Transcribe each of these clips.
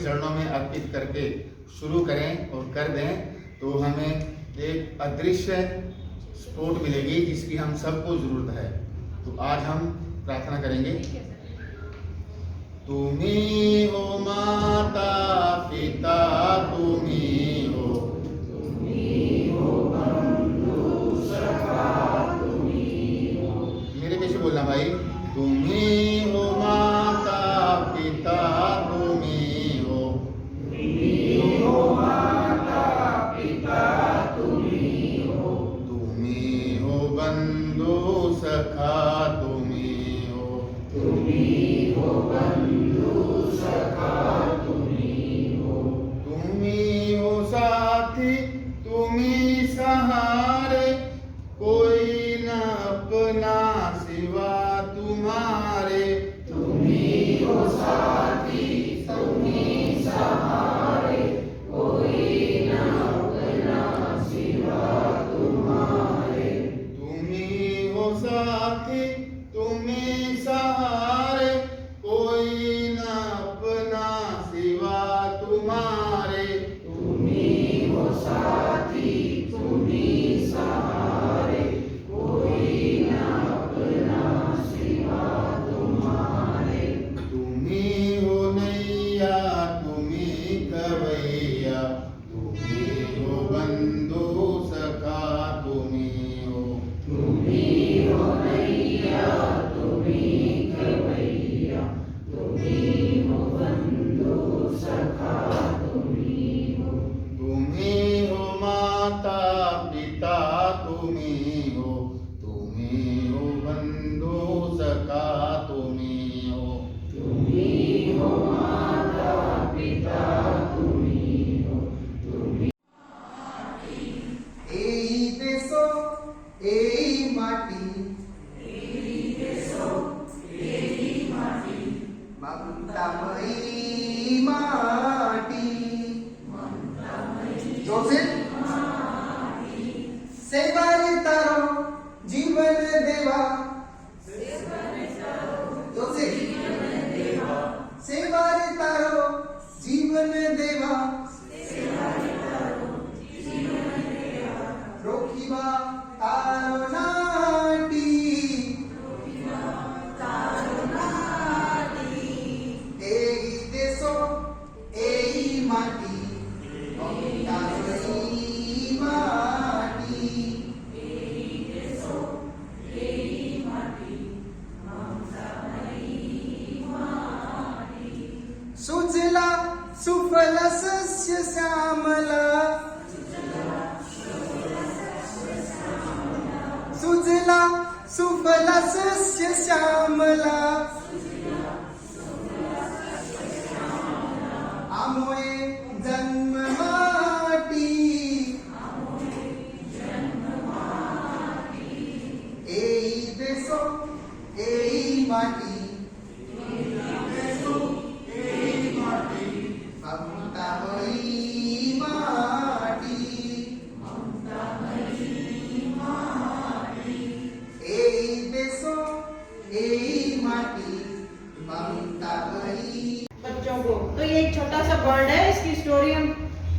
चरणों में अर्पित करके शुरू करें और कर दें तो हमें एक अदृश्य सपोर्ट मिलेगी जिसकी हम सबको ज़रूरत है। तो आज हम प्रार्थना करेंगे। तुम्ही हो माता पिता, तुम्ही हो बंधु सखा, तुम्ही हो। मेरे पीछे बोलना भाई। तुम्ही हो माता पिता, तुम्ही हो माता पिता, तुम्ही हो बंधु सखा, तुम्ही हो बंधु सखा, तुम्ही हो साथी, तुम्ही सहारे, कोई न अपना सिवा तुम्हारे। तुम्ही हो साथी, तुम्ही सहारे, कोई न अपना सिवा तुम्हारे। तुम्ही हो साथी, तुम्ही सहारे, कोई न अपना सिवा तुम्हारे। तुम्ही हो साथी, तुम्ही सहारे, कोई न अपना सिवा तुम्हारे। तुम्ही हो नैया, तुम्ही कवैया, तुम्ही हो बंधु सखा, तुम्ही हो। तुम्ही हो नैया, तुम्ही कवैया, तुम्ही हो बंधु सखा, तुम्ही हो। तुम्ही हो माता पिता, तुम्ही हो बंधु सखा, तुम्ही हो। तुम्ही हो माता पिता, तुम्ही हो। এই দেশো এই মাটি, মমতাময়ী মাটি, जोसेफ सेवारे तारो जीवन देवा, जोसेफ सेवारे तारो जीवन देवा, रोखिबा तारो नाटी, এই দেশো এই মাটি, মমতাময়ী মাটি, सुजला सुफला सस्य श्यामला, सुजला सुफला सस्य श्यामला, आमोए जन्म माटी, এই দেশো এই মাটি, মমতাময়ী মাটি, এই দেশো এই মাটি, মমতাময়ী। बच्चों को तो ये एक छोटा सा वर्ड है, इसकी स्टोरी हम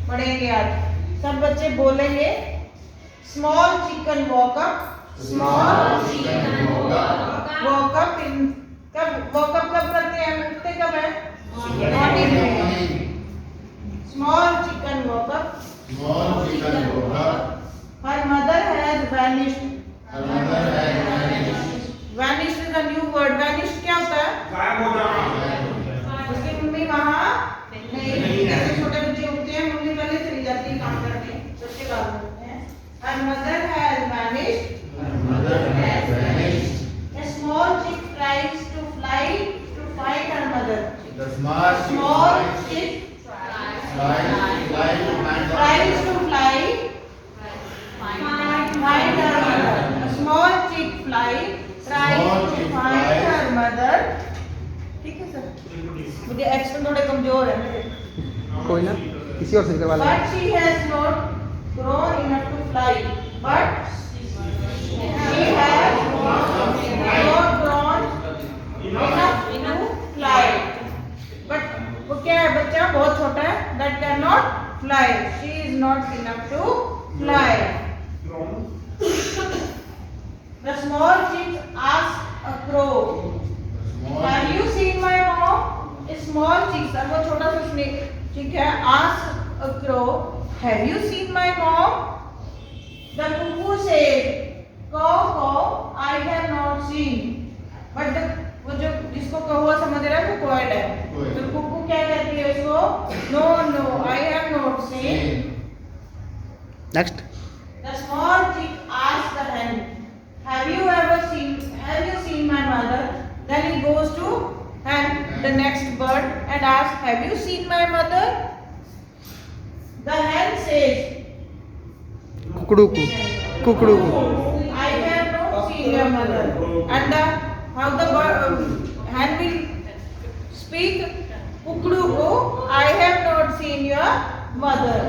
पढ़ेंगे आज। सब बच्चे बोलेंगे small chicken walk up, small chicken walk up in. कब वॉक अप कब करते हैं, उठते कब है? मॉर्निंग में। Small chicken walk up, small chicken walk up, her mother has vanished. Her mother has vanished. Vanished is a new word. Vanished क्या होता है? गायब हो जाना। उसकी मम्मी वहाँ नहीं, जैसे छोटे बच्चे उठते हैं मम्मी पहले चली जाती है काम करने, सबके बाद होते हैं। Her mother has vanished, her mother has vanished. a small chick tries to fly to find her mother। The small chick tries to fly to find tries to fly find her mother। A small chick fly tries to find her mother। ठीक है sir, मुझे action थोड़े कमजोर है मेरे। कोई ना, किसी और से करवा लेंगे। But she has not grown enough to fly। But she has not grown enough to fly। But वो क्या है, बच्चा बहुत fly. She is not enough to fly. The small chick asked a crow, "Have you seen my mom?" A small chick, अब वो छोटा सा चिक है, asked a crow, "Have you seen my mom?" The cuckoo said, "Caw caw, I have not seen." But वो जो जिसको कौवा समझ रहा है वो क्वाइट है, तो कुकू क्या कहती है उसको? "No no, I have not seen." Next The small chick asked the hen, "Have you seen my mother?" Then he goes to hen, the next bird, and asks, "Have you seen my mother?" The hen says, कुकड़ू को "I have not seen your mother." And how the hen will speak? "Kukduku, I have not seen your mother."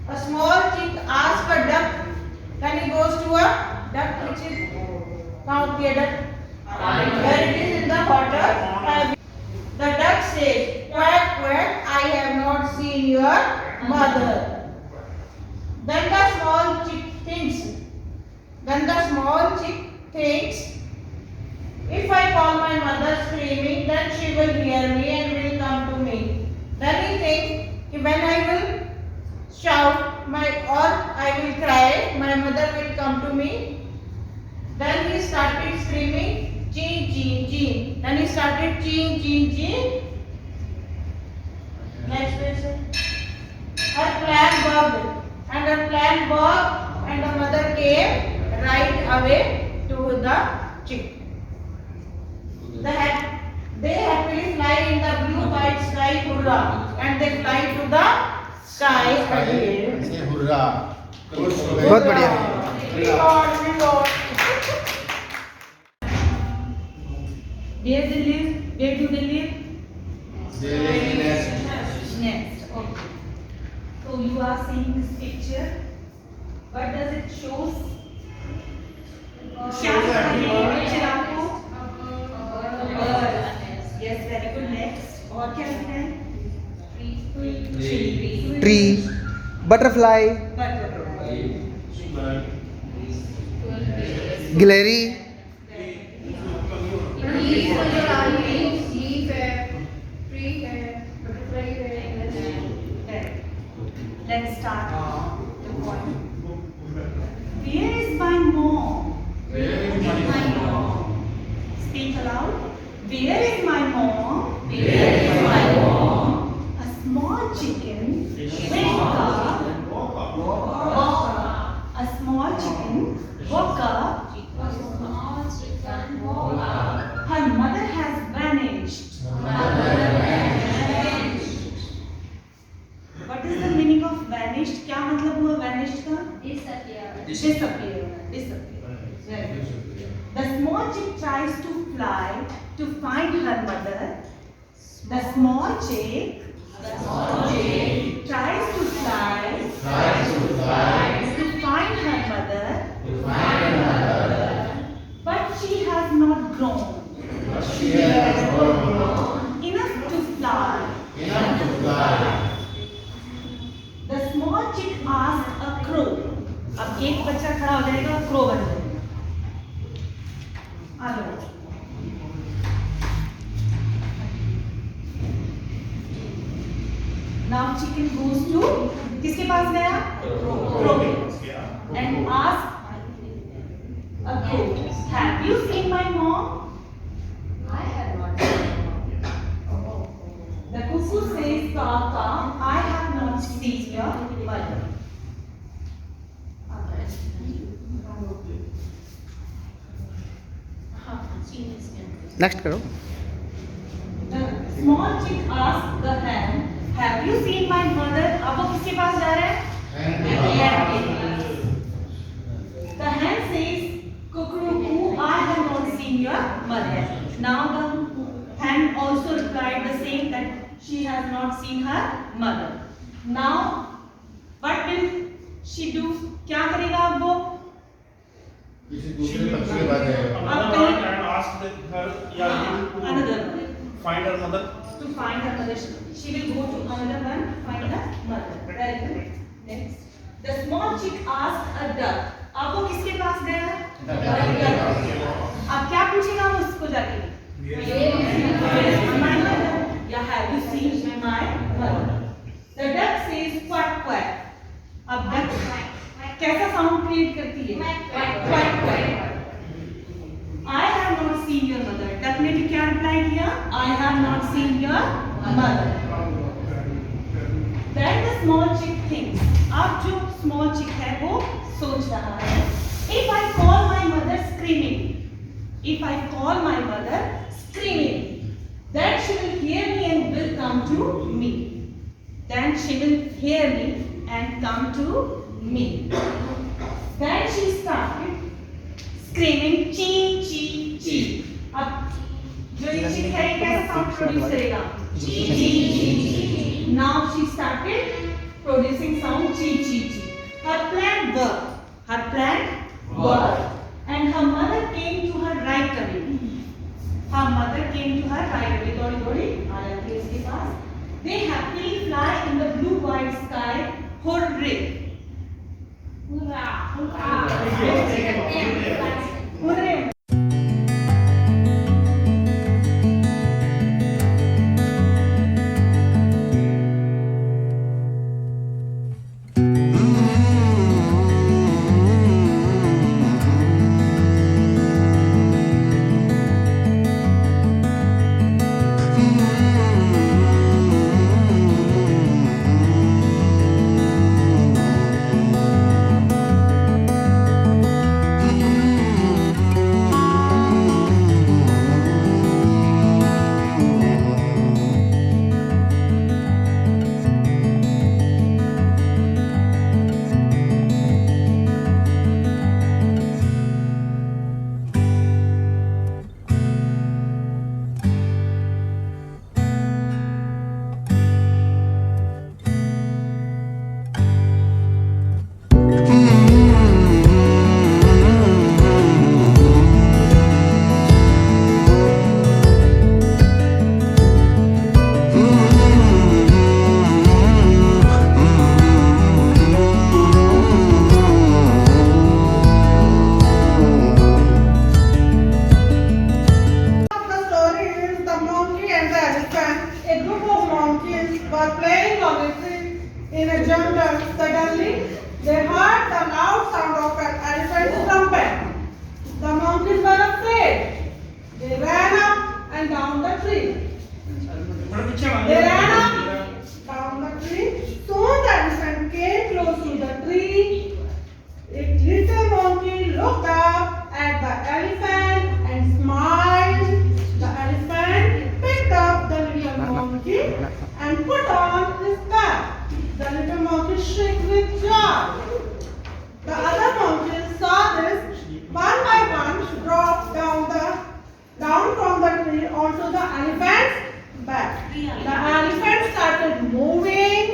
A small chick asks a duck. Then he goes to a duck, which is कहाँ होती है duck? Where it is in the water. The duck says, "Quack quack, I have not seen your mother." Then the small chick thinks, "If I call my mother screaming, then she will hear me and will come to me." Then he thinks, when I will shout or I will cry, my mother will come to me. Then he started screaming, "Chee chee chee." Then he started chee chee chee. Next verse. Her plan worked, and the mother came right away to the chick. They happily fly in the blue white sky, hurrah, and they fly to the sky again. Hurrah, खुश हो गए। बहुत बढ़िया। Reward. Where do they live? Next. Okay. So you are seeing this picture. What does it shows? क्या दिखा रही है picture आपको? Yes, very good. Next. और क्या दिख रहा है? ट्री बटरफ्लाई गिलहरी Let's start the point. Where is my mom? Speak aloud. Where is my mom? A small chicken woke up. Her mother has vanished. What is the meaning of vanished? क्या मतलब हुआ vanished का? Disappear. Very good. The small chick tries to fly to find her mother. The small chick tries to fly to find her mother, but she has not grown enough to fly. The small chick asked a crow. अब एक बच्चा खड़ा हो जाएगा, crow बन जाएगा. आ जाओ. Now chicken goes to किसके पास गया? Crow. And asked a crow, "Have you seen my mom?" The cuckoo says, "Caw caw, I have not seen your mother." Next करो The small chick asked the hen, "Have you seen my mother?" अब वो किसके पास जा रहा है? Hen के पास. The hen says, "Cuckoo, I have not seen your mother." Now the hen also replied the same, that she has not seen her mother. Now what will she do? क्या करेगा अब वो? किसी दूसरे पक्षी के पास जाएगा। Another. find her mother. To find her mother. She will go to another one to find her mother. Very good. Next. The small chick asked a duck. अब वो किसके पास गया है? अब क्या पूछेगा वो उसको जाके? My mother. Yeah, have you seen my mother? The duck says quack quack. अब duck कैसा साउंड क्रिएट करती है? Quack quack. I have not seen your mother. Duck ने भी क्या रिप्लाई किया? I have not seen your mother. Then the small chick thinks. अब जो small chick है वो सोच रहा है. If I call my mother screaming, if I call my mother screaming, then she will hear me and will come to me. Then she will hear me and come to me. Then she started screaming chee chee chee. अब जो ये chick है ये कैसा sound produce करेगा? Chee chee chee. Now she started producing sound chee chee chee. Her plan worked. Her plan worked. And her mother came to her right away. Her mother came to her right away. दौड़ी दौड़ी आ जाती है इसके पास. They happily fly in the blue white sky. Hooray! Hooray! were playing on a tree in a jungle. Suddenly, they heard the loud sound of an elephant's trumpet. The monkeys were afraid. They ran up and down the tree. They ran up, down the tree. Soon the elephant came close to the tree. A little monkey looked up at the elephant and smiled. The elephant picked up the little monkey and put on his back. The little monkey shrieked with joy. The other monkeys saw this. One by one dropped down from the tree onto the elephant's back. The elephant started moving.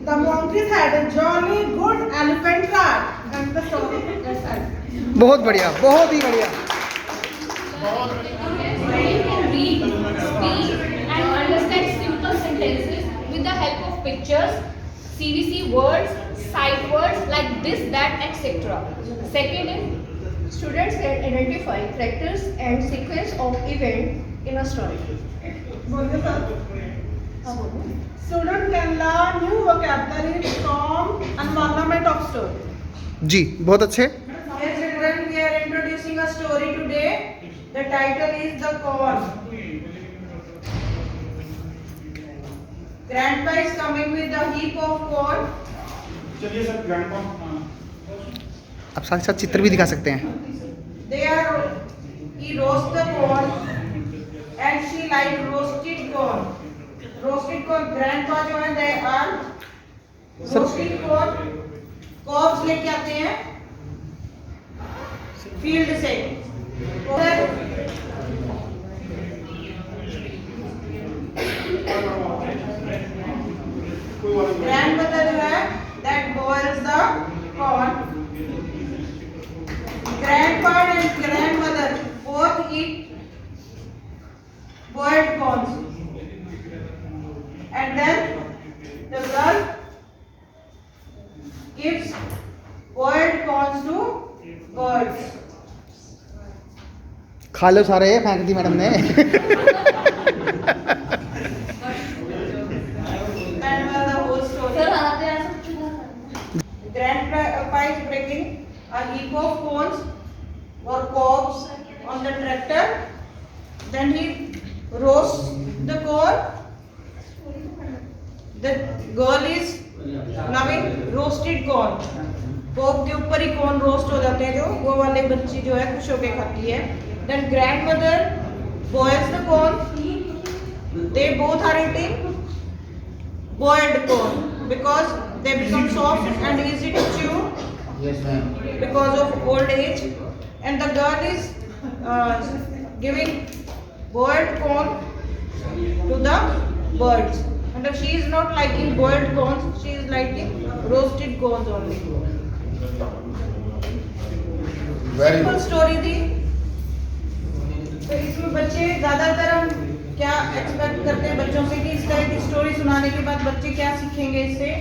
The monkeys had a jolly good elephant ride. And the story is ended. बहुत बढ़िया, बहुत ही बढ़िया. Brain can read, speak, and understand simple sentences with the help of pictures, CVC words, sight words like this, that, etc. Second is students can identify characters and sequence of event in a story. Student can learn new vocabulary from environment of story. जी बहुत अच्छे. Dear children, we are introducing a story today. The title is The Corn. Grandpa is coming with a heap of corn. चलिए sir grandpa. आप साथ साथ चित्र भी दिखा सकते हैं. He roasts the corn and she like roasted corn. Roasted corn. Grandpa जो है they are roasted corn. Cobs लेके आते हैं फील्ड से. ग्रैंडमदर जो है that boils the corn. Grandpa and grandmother both eat boiled corn. खा लो सारे, फेंक दी मैडम ने। And the whole story. Grandpa is breaking a heap of cones or cobs on the tractor. Then he roasts the corn. The girl is loving roasted corn. कोप के ऊपर ही corn roast हो जाते हैं, जो वो वाले बच्ची जो है खुश होके खाती है. Then grandmother boils the corn. They both are eating boiled corn because they become soft and easy to chew Yes, ma'am. because of old age. And the girl is giving boiled corn to the birds. And she is not liking boiled corns, she is liking roasted corns only. Very simple good. Story थी. तो इसमें बच्चे ज्यादातर हम क्या expect करते हैं बच्चों से कि इस तरह की स्टोरी सुनाने के बाद बच्चे क्या सीखेंगे इससे.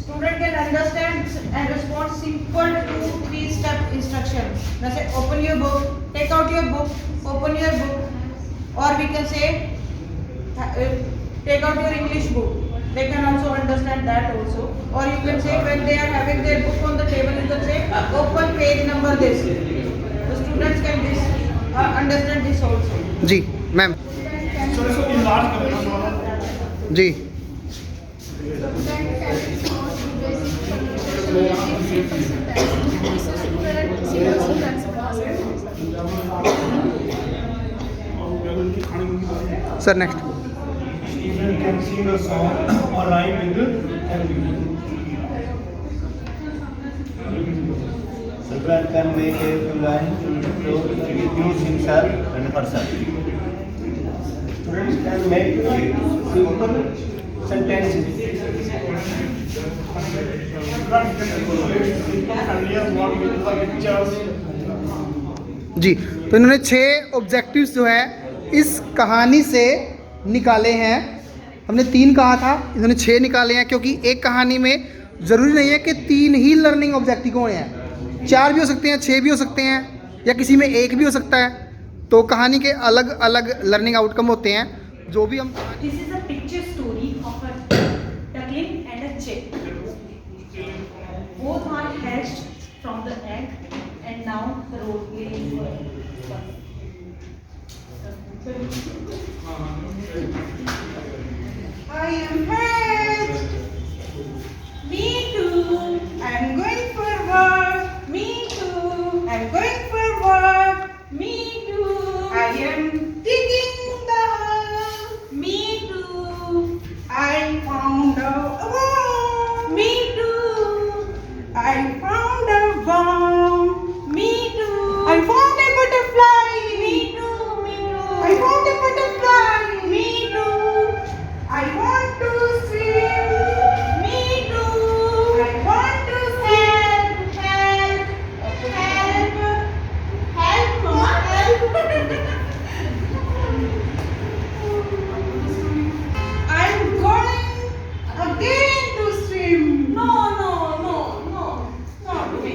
Student can understand and respond simple 2-3 step instruction. जैसे open your book, take out your book, open your book, और we can say take out your English book. They can also understand that also. Or you can say when they are having their book on the table, you can say open page number this. The students can understand this also. जी ma'am. Sir इसको enlarge कर देना थोड़ा। जी sir next. Student can sing a song or rhyme with every. Children can make a line to introduce himself and herself. Students can make simple sentences. Children can create simple familiar word with the pictures. जी, तो इन्होंने 6 objectives जो है इस कहानी से निकाले हैं. हमने 3 कहा था, इन्होंने 6 निकाले हैं, क्योंकि एक कहानी में ज़रूरी नहीं है कि 3 ही लर्निंग ऑब्जेक्टिव होने हैं. 4 भी हो सकते हैं, 6 भी हो सकते हैं, या किसी में 1 भी हो सकता है. तो कहानी के अलग अलग लर्निंग आउटकम होते हैं. जो भी हम This is a picture story of a duckling and a chick. Both are hatched from the egg and now the role play is I am hatched. Me too. I am going for work. Me too. I am going for work. Me too. I am digging the hole. Me too. I found a worm. Me too. I found a worm. Me too. I found a butterfly. Me too. Me too. I found a butterfly. Me too. I want to swim. Me too. I want to swim. Help! Help! Help! Mama, help! I'm going again to swim. No, no, no, no, not me.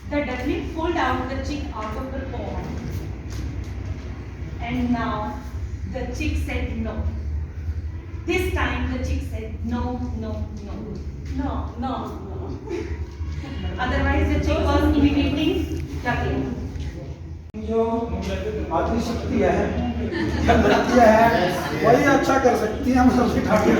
The duckling pulled out the chick out of the pond. And now the chick said no. This time the chick said no, no, no, no, no, no. Otherwise the chick was imitating duckling. जो आदि शक्ति है, नृत्य है, वही अच्छा कर सकती है. हम सबसे Thakur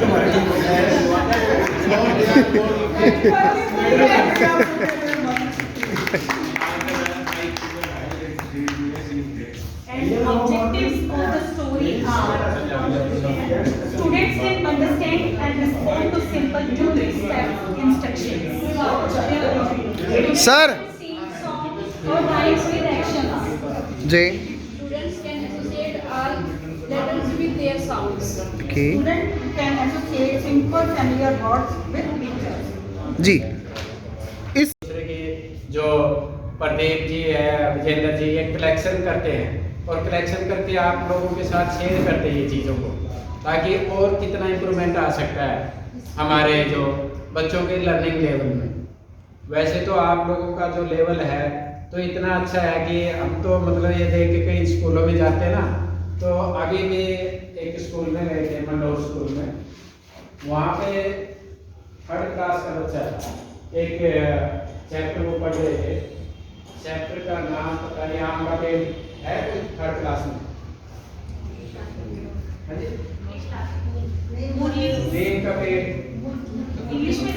And objectives of the story are students can understand and respond to simple 2-3 step instructions. Sir Sing songs or rhymes with actions. जी Students can associate all letters with their sounds. Okay Student can associate simple familiar words with pictures. जी. इस दूसरे की जो प्रदीप जी है, विजेंद्र जी, ये collection करते हैं और कलेक्शन करके आप लोगों के साथ शेयर करते हैं ये चीज़ों को, ताकि और कितना इम्प्रूवमेंट आ सकता है हमारे जो बच्चों के लर्निंग लेवल में. वैसे तो आप लोगों का जो लेवल है तो इतना अच्छा है कि हम तो मतलब ये देख के कई स्कूलों में जाते हैं ना, तो अभी भी एक स्कूल में गए थे, मंडोर स्कूल में, वहाँ पे 3rd क्लास का बच्चा था, एक चैप्टर वो पढ़ रहे थे, चैप्टर का नाम पता नहीं, आम का पेड़ है 3rd क्लास में, नीम का पेड़, इंग्लिश में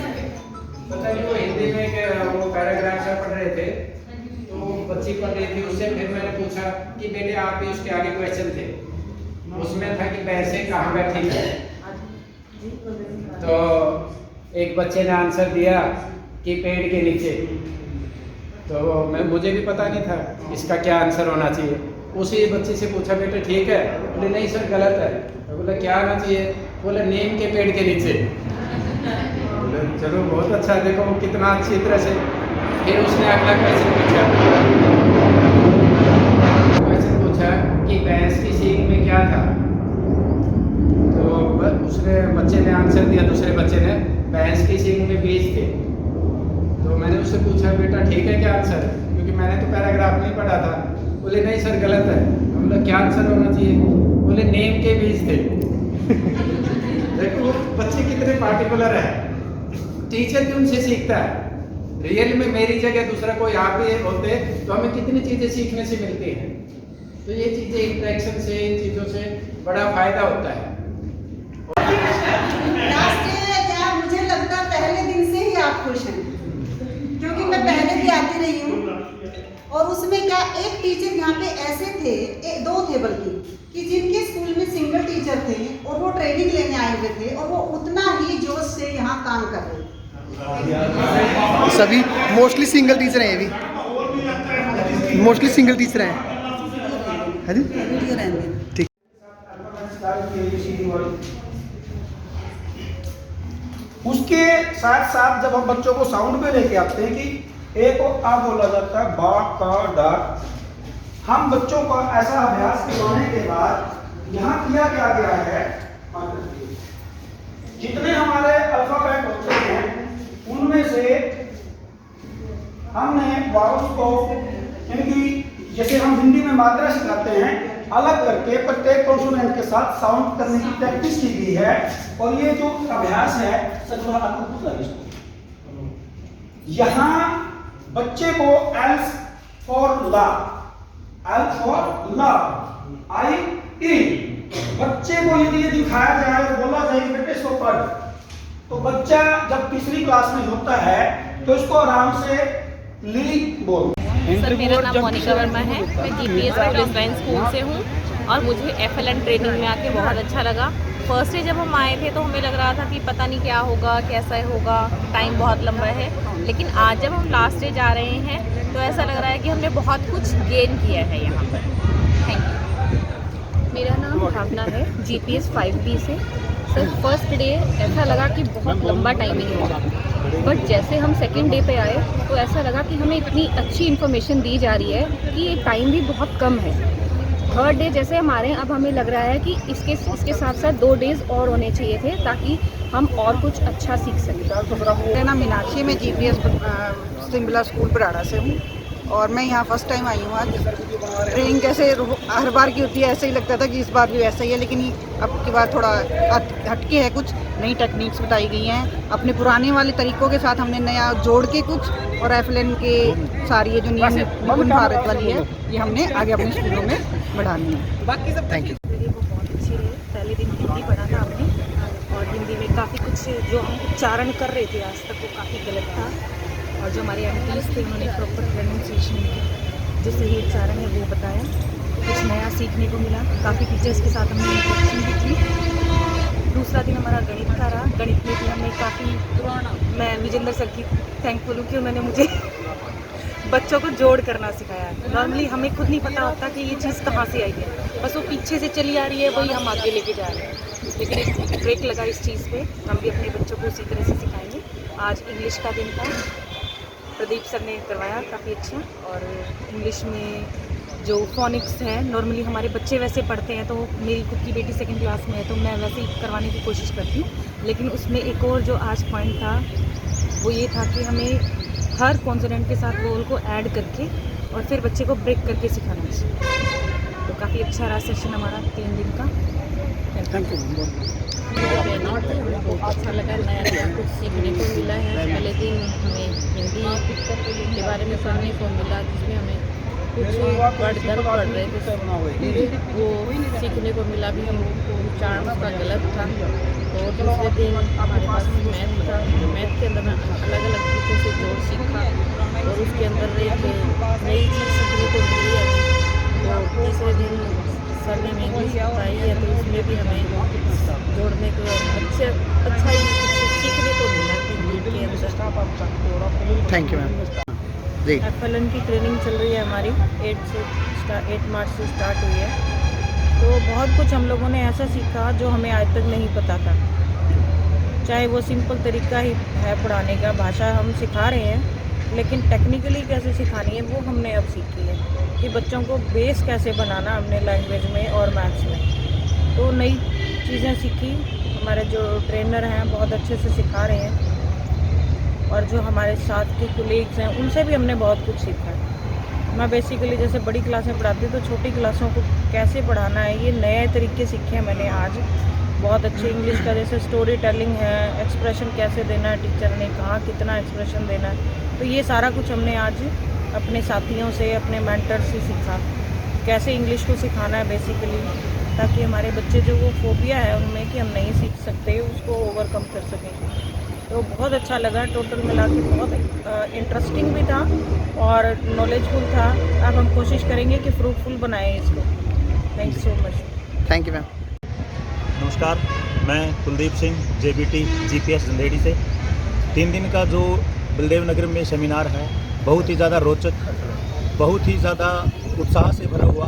पता नहीं वो हिंदी में वो पैराग्राफ से पढ़ रहे थे, तो बच्ची पढ़ रही थी, उससे फिर मैंने पूछा कि बेटे आप भी, उसके आगे क्वेश्चन थे, उसमें था कि भैंसे कहाँ बैठी है, तो एक बच्चे ने आंसर दिया कि पेड़ के नीचे, तो मुझे भी पता नहीं था इसका क्या आंसर होना चाहिए। उसी बच्चे से पूछा बेटे ठीक है, बोले नहीं सर गलत है, तो बोला क्या आना चाहिए, बोले नीम के पेड़ के नीचे। बोले चलो बहुत अच्छा, देखो कितना अच्छी तरह से। फिर उसने अगला क्वेश्चन पूछा कि भैंस की सींग में क्या था, तो उसने बच्चे ने आंसर दिया, दूसरे बच्चे ने, भैंस की सींग में बीज थे। तो मैंने उससे पूछा बेटा ठीक है क्या आंसर, क्योंकि मैंने तो पैराग्राफ नहीं पढ़ा था। बोले नहीं सर गलत है। हम लोग क्या आंसर होना चाहिए, बोले नीम के बीज थे। देखो वो बच्चे कितने पार्टिकुलर है, टीचर भी उनसे सीखता है। रियल में मेरी जगह दूसरा कोई आप भी होते तो हमें कितनी चीज़ें सीखने से मिलती हैं। तो ये चीज़ें इंटरेक्शन से, इन चीज़ों से बड़ा फायदा होता है। क्या मुझे लगता है पहले दिन से ही आप खुश हैं, क्योंकि मैं पहले भी आती रही हूँ, और उसमें क्या एक टीचर यहाँ पे ऐसे थे, दो थे बल्कि, कि जिनके स्कूल में सिंगल टीचर थे और वो ट्रेनिंग लेने आए हुए थे, और वो उतना ही जोश से यहाँ काम कर रहे थे। सभी मोस्टली सिंगल टीचर हैं, ये भी मोस्टली सिंगल टीचर हैं, है जी? ठीक। उसके साथ साथ जब हम बच्चों को साउंड में लेके आते हैं कि एक और आ बोला जाता है बा का डा, हम बच्चों को ऐसा अभ्यास करवाने के बाद यहाँ किया क्या गया है, जितने हमारे अल्फाबेट होते हैं उनमें से हमने वाउल्स को, यानी जैसे हम हिंदी में मात्रा सिखाते हैं, अलग करके प्रत्येक कॉन्सोनेंट के साथ साउंड करने की प्रैक्टिस की गई है। और ये जो अभ्यास है यहाँ बच्चे को एल फॉर ला, आई ई, बच्चे को यदि ये दिखाया जाए और बोला जाए कि बेटे इसको पढ़, तो बच्चा जब तीसरी क्लास में होता है तो इसको आराम से ली बोल। सर मेरा नाम मोनिका वर्मा है, मैं जीपीएस पुलिस लाइन स्कूल से हूँ और मुझे FLN ट्रेनिंग में आके बहुत अच्छा लगा। फर्स्ट डे जब हम आए थे तो हमें लग रहा था कि पता नहीं क्या होगा, कैसा होगा, टाइम बहुत लंबा है, लेकिन आज जब हम लास्ट डे जा रहे हैं तो ऐसा लग रहा है कि हमने बहुत कुछ गेन किया है यहाँ पर। Thank you. मेरा नाम भावना है, GPS 5B से। सर फर्स्ट डे ऐसा लगा कि बहुत लंबा टाइमिंग होगा, बट जैसे हम सेकेंड डे पे आए तो ऐसा लगा कि हमें इतनी अच्छी इन्फॉर्मेशन दी जा रही है कि ये टाइम भी बहुत कम है। थर्ड डे जैसे हम आ रहे हैं, अब हमें लग रहा है कि इसके साथ साथ 2 डेज़ और होने चाहिए थे ताकि हम और कुछ अच्छा सीख सकें। मेरा नाम मीनाक्षी, मैं जीपीएस सिंबला स्कूल पराड़ा से हूँ और मैं यहाँ फर्स्ट टाइम आई हूँ आज। ट्रेनिंग जैसे हर बार की होती है ऐसे ही लगता था कि इस बार भी वैसा ही है, लेकिन अब की बार थोड़ा हटके है, कुछ नई टेक्निक्स बताई गई हैं। अपने पुराने वाले तरीक़ों के साथ हमने नया जोड़ के कुछ, और FLN के सारी ये जो निपुण भारत वाली है ये हमने आगे अपने स्कूलों में बढ़ानी है। बाकी सब थैंक यू। वो बहुत अच्छी रही। पहले दिन हिंदी पढ़ा था हमने और हिंदी में काफ़ी कुछ जो हम उच्चारण कर रहे थे आज तक वो काफ़ी गलत था, और जो हमारे एंटीज थे उन्होंने प्रॉपर प्रोनाउंसिएशन की जो सही उच्चारण है वो बताया। कुछ नया सीखने को मिला, काफ़ी टीचर्स के साथ हमने इंटरेक्शन भी की। दूसरा दिन हमारा गणित का रहा। गणित में भी हमने काफ़ी, मैं विजेंद्र सर की थैंकफुल हूँ कि उन्होंने मुझे बच्चों को जोड़ करना सिखाया। नॉर्मली हमें खुद नहीं पता होता कि ये चीज़ कहाँ से आई है, बस वो पीछे से चली आ रही है, वही हम आगे लेके जा रहे हैं। लेकिन एक ब्रेक लगा इस चीज़ पे, हम भी अपने बच्चों को उसी तरह से सिखाएंगे। आज इंग्लिश का दिन था, प्रदीप सर ने करवाया काफ़ी अच्छा। और इंग्लिश में जो फोनिक्स है, नॉर्मली हमारे बच्चे वैसे पढ़ते हैं, तो मेरी खुद की बेटी 2nd क्लास में है तो मैं वैसे ही करवाने की कोशिश करती हूँ। लेकिन उसमें एक और जो आज पॉइंट था वो ये था कि हमें हर कॉन्सोनेंट के साथ वोवल को ऐड करके और फिर बच्चे को ब्रेक करके सिखाना चाहिए। तो काफ़ी अच्छा रहा सेशन हमारा 3 दिन का। Thank you. हमें बहुत अच्छा लगा, नया नया कुछ सीखने को मिला है। पहले दिन हमें हिंदी के बारे में पढ़ने को मिला, जिसमें हमें कुछ वर्ड दर पढ़ रहे थे वो सीखने को मिला भी, हम उच्चारण उसका गलत था। और दूसरे दिन हमारे पास मैथ था, मैथ के अंदर अलग अलग तरीके से जोड़ सीखा और उसके अंदर एक नई चीज़ सीखने को मिली हमें। तो तीसरे दिन सर ने हमें इंग्लिश बताई है, तो उसमें भी हमें जोड़ने को अच्छा ही कुछ सीखने को मिला हिंदी के अंदर। थैंक यू मैम जी। FLN की ट्रेनिंग चल रही है हमारी 8 मार्च से स्टार्ट हुई है। तो बहुत कुछ हम लोगों ने ऐसा सीखा जो हमें आज तक नहीं पता था, चाहे वो सिंपल तरीका ही है पढ़ाने का, भाषा हम सिखा रहे हैं, लेकिन टेक्निकली कैसे सिखानी है वो हमने अब सीखी है कि बच्चों को बेस कैसे बनाना हमने लैंग्वेज में और मैथ्स में। तो नई चीज़ें सीखी, हमारे जो ट्रेनर हैं बहुत अच्छे से सिखा रहे हैं और जो हमारे साथ के कोलीग्स हैं उनसे भी हमने बहुत कुछ सीखा है। मैं बेसिकली जैसे बड़ी क्लासें पढ़ाती तो छोटी क्लासों को कैसे पढ़ाना है ये नए तरीके सीखे मैंने आज बहुत अच्छे। इंग्लिश का जैसे स्टोरी टेलिंग है, एक्सप्रेशन कैसे देना है, टीचर ने कहा कितना एक्सप्रेशन देना है, तो ये सारा कुछ हमने आज अपने साथियों से, अपने मेंटर से सीखा कैसे इंग्लिश को सिखाना है बेसिकली, ताकि हमारे बच्चे जो वो फोबिया है उनमें कि हम नहीं सीख सकते उसको ओवरकम कर सकें। तो बहुत अच्छा लगा, टोटल मिला के बहुत इंटरेस्टिंग भी था और नॉलेजफुल था। अब हम कोशिश करेंगे कि फ्रूटफुल बनाएं इसको। Thank you so much. Thank you ma'am. नमस्कार, मैं कुलदीप सिंह JBT GPS जंदेड़ी से। 3 दिन का जो बलदेव नगर में सेमिनार है बहुत ही ज़्यादा रोचक, बहुत ही ज़्यादा उत्साह से भरा हुआ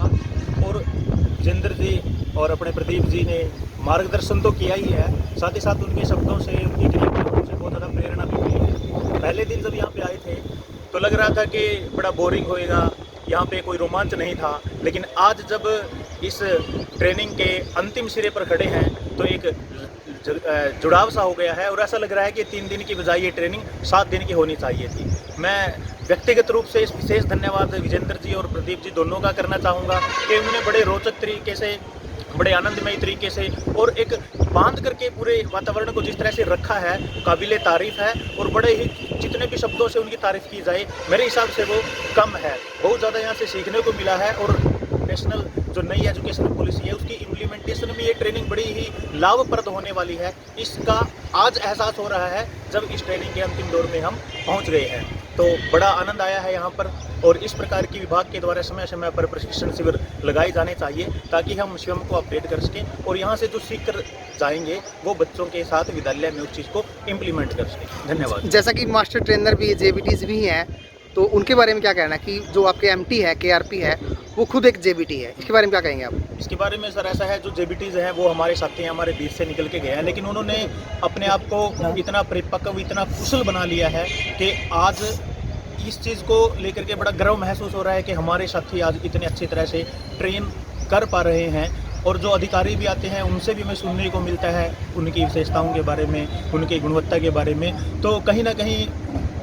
और जितेंद्र जी और अपने प्रदीप जी ने मार्गदर्शन तो किया ही है, साथ ही साथ उनके शब्दों से, उनकी क्रियाओं से बहुत ज़्यादा प्रेरणा भी मिली है। पहले दिन जब यहाँ पे आए थे तो लग रहा था कि बड़ा बोरिंग होएगा, यहाँ पे कोई रोमांच नहीं था, लेकिन आज जब इस ट्रेनिंग के अंतिम सिरे पर खड़े हैं तो एक जुड़ाव सा हो गया है और ऐसा लग रहा है कि 3 दिन की बजाय ये ट्रेनिंग 7 दिन की होनी चाहिए थी। मैं व्यक्तिगत रूप से इस विशेष धन्यवाद विजेंद्र जी और प्रदीप जी दोनों का करना चाहूँगा कि उन्होंने बड़े रोचक तरीके से, बड़े आनंदमयी तरीके से और एक बांध करके पूरे वातावरण को जिस तरह से रखा है काबिले तारीफ़ है और बड़े ही जितने भी शब्दों से उनकी तारीफ़ की जाए मेरे हिसाब से वो कम है। बहुत ज़्यादा यहाँ से सीखने को मिला है और नेशनल जो नई एजुकेशनल पॉलिसी है उसकी इम्प्लीमेंटेशन में ये ट्रेनिंग बड़ी ही लाभप्रद होने वाली है। इसका आज एहसास हो रहा है जब इस ट्रेनिंग के अंतिम दौर में हम पहुँच गए हैं। तो बड़ा आनंद आया है यहाँ पर और इस प्रकार की विभाग के द्वारा समय समय पर प्रशिक्षण शिविर लगाए जाने चाहिए ताकि हम स्वयं को अपडेट कर सकें और यहाँ से जो सीख कर जाएंगे वो बच्चों के साथ विद्यालय में उस चीज़ को इम्प्लीमेंट कर सकें। धन्यवाद। जैसा कि मास्टर ट्रेनर भी JBTs भी हैं तो उनके बारे में क्या कहना है कि जो आपके MT है, KRP है, वो खुद एक JBT है, इसके बारे में क्या कहेंगे आप? इसके बारे में सर ऐसा है, जो JBTs हैं वो हमारे साथी हैं, हमारे बीच से निकल के गए हैं, लेकिन उन्होंने अपने आप को इतना परिपक्व, इतना कुशल बना लिया है कि आज इस चीज़ को लेकर के बड़ा गर्व महसूस हो रहा है कि हमारे साथी आज इतने अच्छी तरह से ट्रेन कर पा रहे हैं और जो अधिकारी भी आते हैं उनसे भी हमें सुनने को मिलता है उनकी विशेषताओं के बारे में, उनकी गुणवत्ता के बारे में। तो कहीं ना कहीं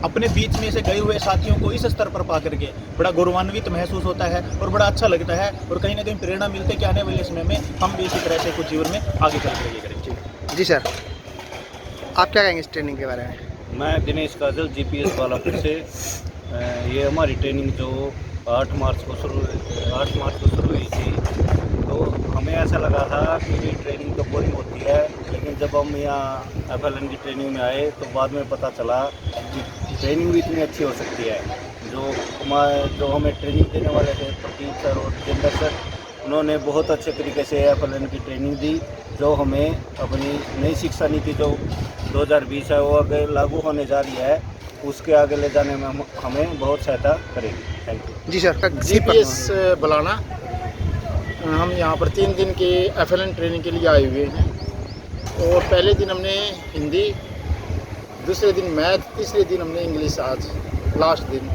अपने बीच में से गए हुए साथियों को इस स्तर पर पा करके बड़ा गौरवान्वित महसूस होता है और बड़ा अच्छा लगता है और कहीं ना कहीं प्रेरणा मिलती है कि आने वाले समय में हम भी इसी तरह से कुछ जीवन में आगे चल कर ये करेंगे। जी सर, आप क्या कहेंगे इस ट्रेनिंग के बारे में? मैं दिनेश काजल GPS बालापुर से। ये हमारी ट्रेनिंग जो 8 मार्च को शुरू हुई थी तो हमें ऐसा लगा था कि ट्रेनिंग तो बोरिंग होती है, लेकिन जब हम यहाँ FLN की ट्रेनिंग में आए तो बाद में पता चला कि ट्रेनिंग भी इतनी अच्छी हो सकती है। जो हमें ट्रेनिंग देने वाले थे प्रदीप सर और जितेंद्र सर, उन्होंने बहुत अच्छे तरीके से FLN की ट्रेनिंग दी जो हमें अपनी नई शिक्षा नीति जो 2020 है वो आगे लागू होने जा रही है, उसके आगे ले जाने में हमें बहुत सहायता करेगी। Thank you. जी सर। GPS बुलाना, हम यहाँ पर 3 दिन की FLN ट्रेनिंग के लिए आए हुए हैं और पहले दिन हमने हिंदी, दूसरे दिन मैथ, तीसरे दिन हमने इंग्लिश, आज लास्ट दिन।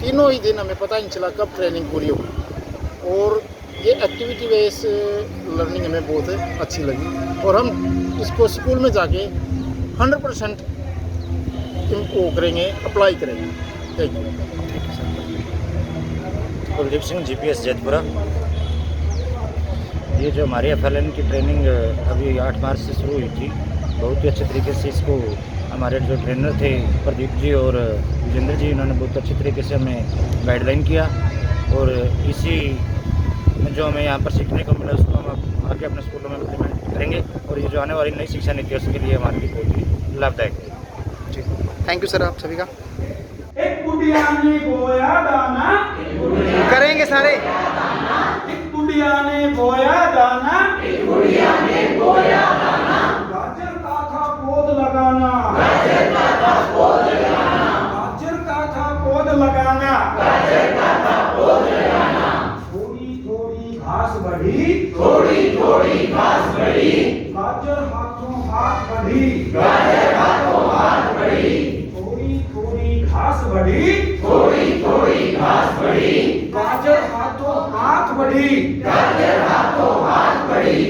तीनों ही दिन हमें पता नहीं चला कब ट्रेनिंग पूरी होगी और ये एक्टिविटी बेस लर्निंग हमें बहुत अच्छी लगी और हम इसको स्कूल में जाके 100% इनको करेंगे, अप्लाई करेंगे। Thank you. Kuldeep Singh GPS Jaitpura. ये जो हमारी FLN की ट्रेनिंग अभी 8 मार्च से शुरू हुई थी, बहुत ही अच्छे तरीके से इसको हमारे जो ट्रेनर थे प्रदीप जी और विजेंद्र जी, इन्होंने बहुत अच्छी तरीके से हमें गाइडलाइन किया और इसी में जो हमें यहाँ पर सीखने को मिला उसको हम आगे अपने स्कूलों में इम्प्लीमेंट करेंगे और ये जो आने वाली नई शिक्षा नीति है उसके लिए हमारे लिए बहुत ही लाभदायक है। जी, थैंक यू सर आप सभी का। एक बुढ़िया ने बोया दाना, करेंगे सारे। एक बुढ़िया ने बोया दाना, एक बुढ़िया ने बोया दाना, गाजर का था पौध लगाना, गाजर का था पौध लगाना, गाजर का था पौध लगाना, गाजर का था पौध लगाना। थोड़ी थोड़ी घास बढ़ी, थोड़ी थोड़ी घास बढ़ी, गाजर हाथों हाथ बढ़ी, गाजर हाथों हाथ बढ़ी। घास बढ़ी, थोड़ी थोड़ी घास बढ़ी, गाजर हाथों हाथ बढ़ी, गाजर हाथों हाथ बढ़ी।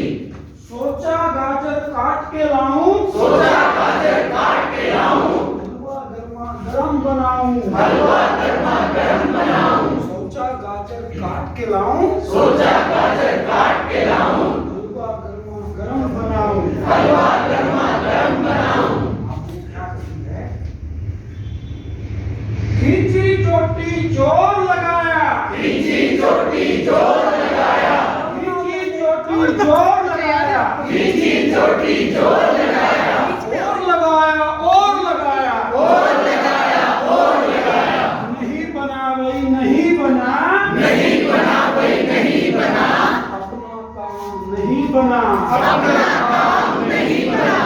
सोचा गाजर काट के लाऊं, सोचा गाजर काट के लाऊं, हलवा गर्मा गरम बनाऊं, हलवा गर्मा गरम बनाऊं। सोचा गाजर काट के लाऊं, सोचा गाजर काट के लाऊं, हलवा गर्मा गरम बनाऊं, हलवा गर्मा गरम बनाऊं। खींची चोटी जोर लगाया, खींची चोटी जोर लगाया, खींची चोटी जोर लगाया, खींची चोटी जोर लगाया, और लगाया और लगाया, और लगाया और लगाया। नहीं बना वही नहीं बना, नहीं बना वही नहीं बना, अपना काम नहीं बना, अपना काम नहीं बना।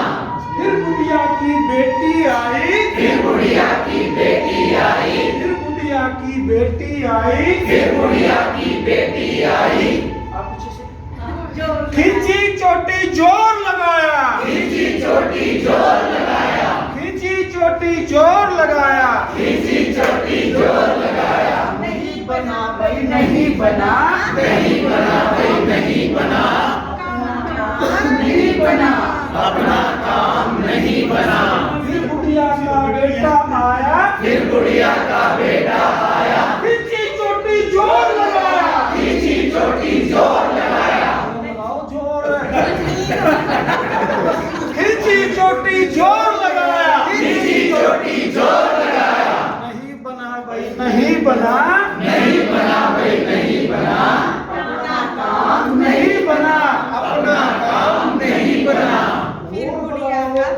फिर बुढ़िया की बेटी आई, फिर बुढ़िया की बेटी आई, फिर बुढ़िया की बेटी आई, फिर बुढ़िया की बेटी आई। आप पीछे से खींची चोटी जोर लगाया, खींची चोटी जोर लगाया, खींची चोटी जोर लगाया, खींची चोटी जोर लगाया। नहीं बना भाई नहीं बना, नहीं बना भाई नहीं बना, नहीं बना, अपना काम नहीं बना। फिर बुढ़िया का बेटा आया, फिर बुढ़िया का बेटा आया, खींची चोटी जोर लगाया, खींची चोटी जोर लगाया। लगाओ जोर, खींची चोटी जोर लगाया, खींची चोटी जोर लगाया। नहीं बना भाई नहीं बना, नहीं बना भाई नहीं बना, अपना काम नहीं बना, अपना काम नहीं बना।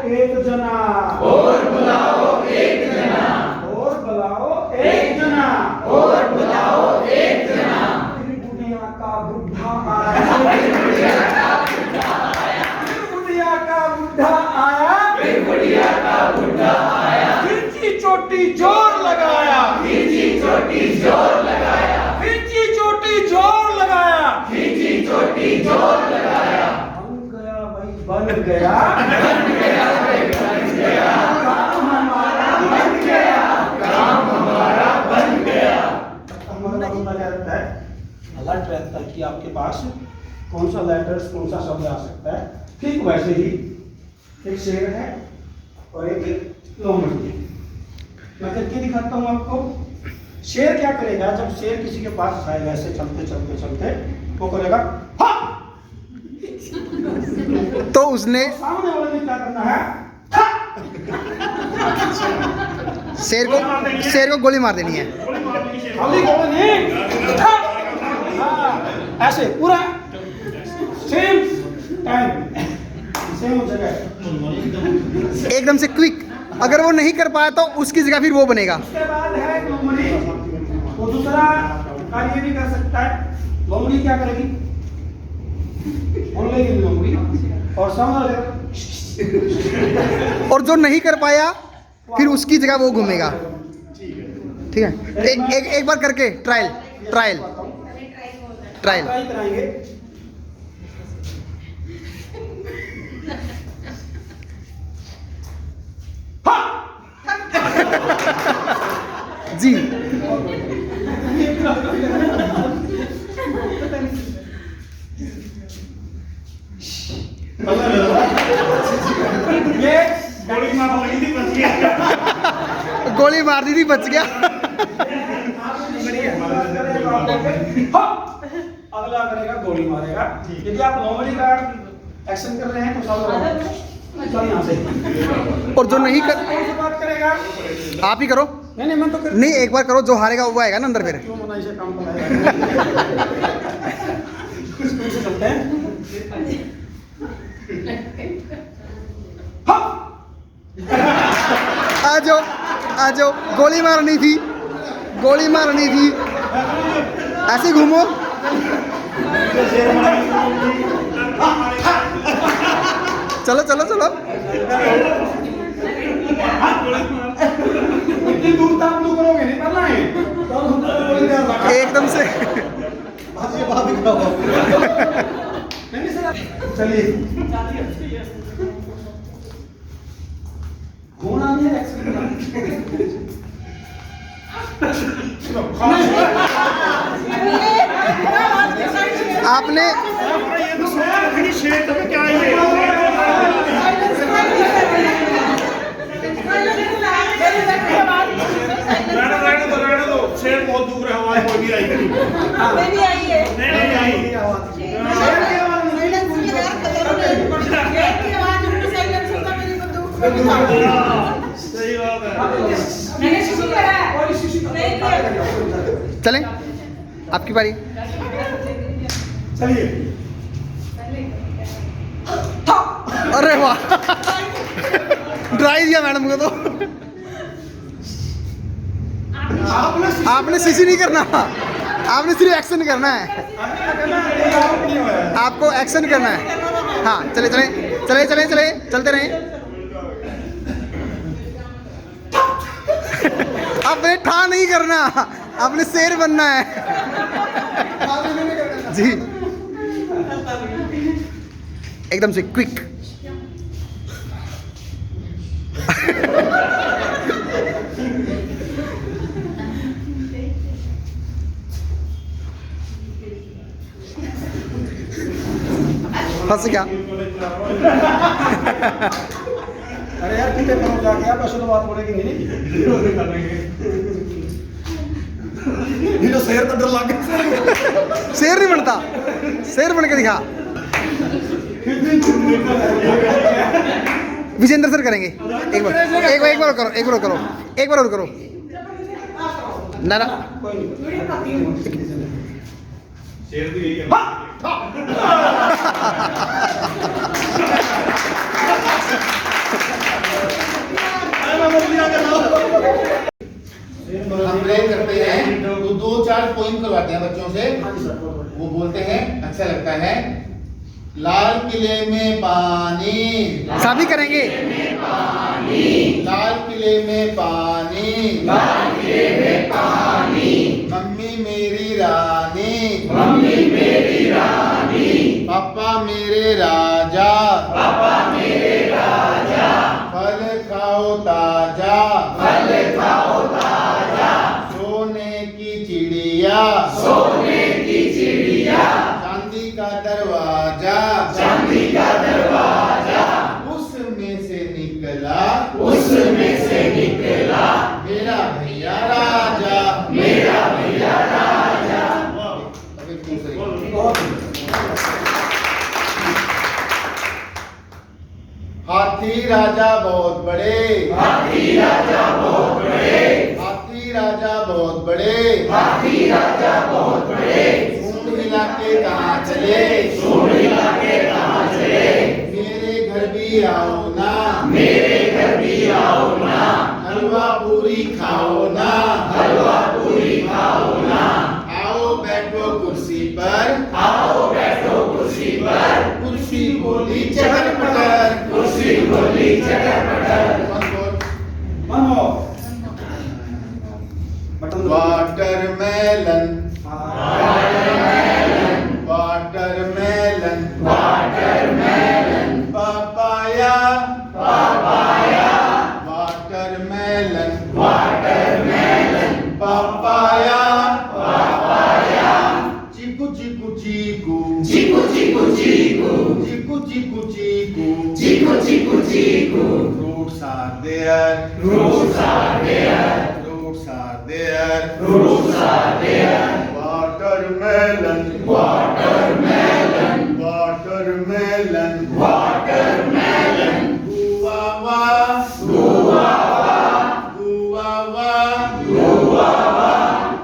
एक जना और बुलाओ एक जना, और बुलाओ एक जना, और बुलाओ एक जना। फिर बुढ़िया का बुढ़ा आया, फिर बुढ़िया का बुढ़ा आया, फिर बुढ़िया का बुढ़ा आया, फिर बुढ़िया का बुढ़ा आया। खींची चोटी जोर लगाया, खींची चोटी जोर लगाया, खींची चोटी जोर लगाया, खींची चोटी जोर लगाया। बन गया बन गया भाई बन गया, काम हमारा बन गया, काम हमारा बन गया। हमारा बंदा क्या रहता है, अलर्ट रहता है कि आपके पास कौन सा लेटर्स कौन सा शब्द आ सकता है। ठीक वैसे ही एक शेर है और एक लोमड़ी। मैं करके दिखाता हूँ आपको। शेर क्या करेगा, जब शेर किसी के पास जाएगा ऐसे चलते चलते चलते, वो करेगा हाँ, तो उसने सामने वाले ने क्या करना है, शेर को गोली मार देनी है। गोली नहीं, ऐसे पूरा सेम टाइम सेम जगह एकदम से क्विक। अगर वो नहीं कर पाया तो उसकी जगह फिर वो बनेगा। उसके बाद है लोमड़ी, वो दूसरा कार्य भी कर सकता है। लोमड़ी क्या करेगी, लेगी लोमड़ी और सामने और जो नहीं कर पाया फिर उसकी जगह वो घूमेगा। ठीक है, एक बार करके ट्रायल ट्रायल ट्रायल कराएंगे। जी ये गोली मार दी थी बच गया, गोली मार दी थी बच गया। अगला करेगा गोली मारेगा। यदि आप नॉर्मली का एक्शन कर रहे हैं तो सब चल यहाँ से। और जो नहीं कर, बात करेगा आप ही करो। नहीं मैं तो नहीं, एक बार करो, जो हारेगा वो आएगा ना अंदर फिर। क्यों मना इसे काम कराएगा। कुछ चलते हैं। आ जाओ आ जाओ, गोली मारनी थी, गोली मारनी थी। ऐसे घूमो। चलो चलो चलो। इतनी दूर तक तुम करोगे नहीं करना है। एकदम से। नहीं सर, चलिए। होना नहीं है एक्शन करना। आपने शेर बहुत दूर है, आवाज कोई भी आई नहीं आई है, नहीं आई आवाज। सही बात है। मैंने शुरू करा है। चलें, आपकी बारी। चलिए। अरे वाह, ड्राई दिया मैडम को तो। आपने सीसी नहीं करना, आपने सिर्फ एक्शन करना है। आपको एक्शन करना है। हाँ, चले चले चले चले चले चलते रहें। आपने ठा नहीं करना, आपने शेर बनना है। जी, एकदम से क्विक। फंस गया। अरे यार कितने करो जाके आप ऐसे तो बात बोलेगी नहीं। ये तो शेर तो डर लग गया। शेर नहीं बनता, शेर बन के दिखा। विजेंद्र सर करेंगे। एक बार करो, एक बार करो, एक बार और करो। ना ना, शेर भी यही है। हम प्रेयर करते हैं तो 2-4 पोइम करवाते हैं बच्चों से। वो बोलते हैं, अच्छा लगता है। लाल किले में पानी, सभी करेंगे। लाल किले में पानी, लाल किले में पानी। मम्मी मेरी रानी, मम्मी मेरी रानी। पापा मेरे राजा, पापा मेरे राजा। फल खाओ ताजा, फल खाओ ताजा। सोने की चिड़िया, सोने की चिड़िया। चांदी का दरवाजा, चांदी का दरवाजा। उसमें से निकला, उसमें से निकला। मेरा भैया राजा, मेरा भैया राजा। अभी दूसरी। हाथी राजा बहुत बड़े, हाथी राजा बहुत बड़े। हाथी राजा बहुत बड़े, हाथी राजा बहुत बड़े। सूंड हिला के कहाँ चले, सूंड हिला के कहाँ चले। मेरे घर भी आओ ना, मेरे घर भी आओ ना। हलवा पूरी खाओ ना, हलवा पूरी खाओ ना। आओ बैठो कुर्सी पर, आओ बैठो कुर्सी पर। कुर्सी बोली चटर पटर, कुर्सी बोली चटर पटर। Watermelon, watermelon, watermelon. Papaya, papaya. Watermelon, watermelon. Papaya, papaya. Chikoo chikoo chikoo, chikoo chikoo chikoo. Chikoo chikoo chikoo, chikoo chikoo chikoo. Fruits are there, fruits are there. Fruits are there, fruits are there. Water watermelon, watermelon, watermelon, watermelon. Guava, guava, guava, guava.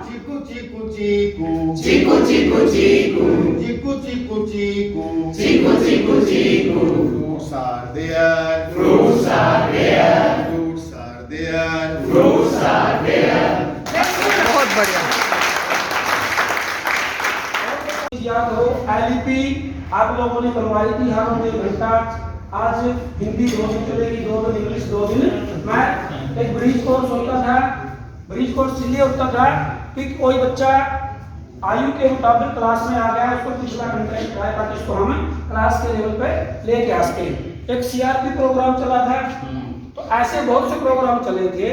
Chiku chiku chiku, chiku chiku chiku, chiku chiku chiku, chiku chiku chiku. Fruits are there, fruits are there, fruits are there, fruits are there. बहुत बढ़िया। याद हो LEP आप लोगों ने करवाई थी हर 1 घंटा। आज हिंदी 2 दिन चलेगी, 2 दिन इंग्लिश, 2 दिन मैथ। एक ब्रिज कोर्स होता था। ब्रिज कोर्स इसलिए होता था कि कोई बच्चा आयु के मुताबिक क्लास में आ गया, उसको पिछला कंटेंट कराया ताकि उसको हम क्लास के लेवल पे लेके आ सके। एक सीआरपी प्रोग्राम चला था। तो ऐसे बहुत से प्रोग्राम चले थे।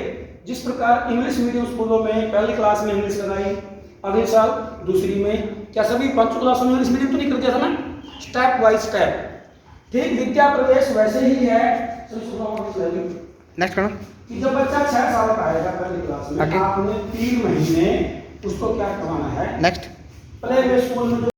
जिस प्रकार इंग्लिश मीडियम स्कूलों में पहली क्लास में इंग्लिश लगाई, अगले साल दूसरी में, क्या सभी 5 क्लासों में इंग्लिश मीडियम तो नहीं कर दिया था ना, स्टेप बाय स्टेप। ठीक विद्या प्रवेश वैसे ही है। नेक्स्ट करो। कि जब बच्चा 6 साल का आएगा पहली क्लास में, आगे। आपने 3 महीने उसको क्या करवाना है, नेक्स्ट। प्ले वे स्कूल में जो